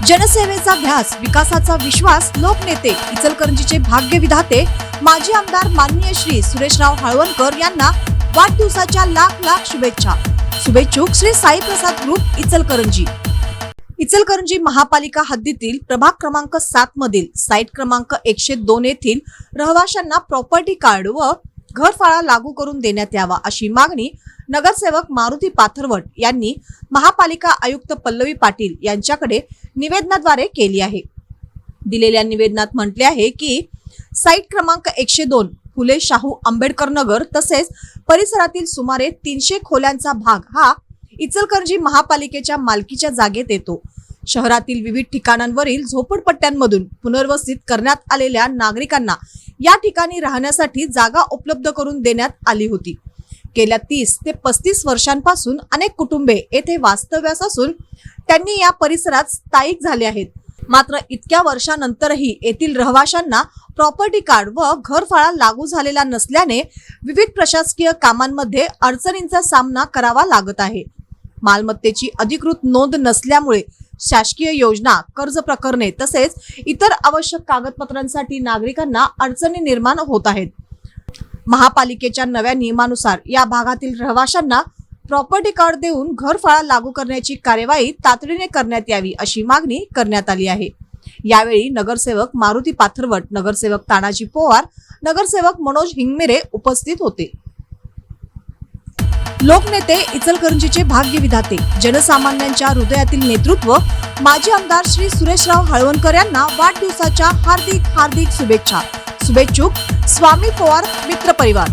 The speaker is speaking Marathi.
जनसेवेचा ध्यास, विकासाचा विश्वास, लोकनेते, इचलकरंजीचे भाग्य विधाते माजी आमदार माननीय श्री सुरेशराव हळवणकर यांना वाढदिवसाच्या लाख लाख शुभेच्छा. शुभेच्छुक श्री साई प्रसाद ग्रुप इचलकरंजी. इचलकरंजी महापालिका हद्दीतील प्रभाग क्रमांक 7 मधील साइट क्रमांक 102 येथील रहिवाशांना प्रॉपर्टी कार्ड व घरफाळा लागू करून देण्यात यावा अशी मागणी नगरसेवक मारुती पाथरवट यांनी महापालिका आयुक्त पल्लवी पाटील यांच्याकडे निवेदनाद्वारे केली आहे. दिलेल्या निवेदनात म्हटले आहे की साइट क्रमांक 102 फुले शाहू आंबेडकर नगर तसेच परिसरातील सुमारे 300 खोल्यांचा भाग हा इचलकरंजी महापालिकेच्या मालकीच्या जागेत येतो. शहरातील विविध ठिकाणांवरील झोपडपट्ट्यांमधून पुनर्वसित करण्यात आलेल्या नागरिकांना या ठिकाणी राहण्यासाठी जागा उपलब्ध करून देण्यात आली होती. गेल्या 30 ते 35 वर्षांपासून अनेक कुटुंबे येथे वास्तव्यास असून त्यांनी या परिसरात स्थायिक झाले आहेत. मात्र इतक्या वर्षानंतरही येथील रहिवाशांना प्रॉपर्टी कार्ड व घरफाळा लागू झालेला नसल्याने विविध प्रशासकीय कामांमध्ये अडचणींचा सामना करावा लागत आहे. मालमत्तेची अधिकृत नोंद नसल्यामुळे शासकीय योजना, कर्ज प्रकरणे तसेच इतर आवश्यक कागदपत्रांसाठी नागरिकांना अडचणी निर्माण होत आहेत. महापालिकेच्या नव्या नियमानुसार या भागातील रहिवाशांना प्रॉपर्टी कार्ड देऊन घरफाळा लागू करण्याची कार्यवाही तातडीने करण्यात यावी अशी मागणी करण्यात आली आहे. यावेळी नगरसेवक मारुती पाथरवट, नगरसेवक तानाजी पोवार, नगरसेवक मनोज हिंगमिरे उपस्थित होते. लोकनेते, इचलकरंजीचे भाग्य विधाते, जनसामान्यांच्या हृदयातील नेतृत्व माजी आमदार श्री सुरेशराव हळवणकर यांना वाढदिवसाच्या हार्दिक हार्दिक शुभेच्छा. शुभेच्छुक स्वामी पवार मित्र परिवार.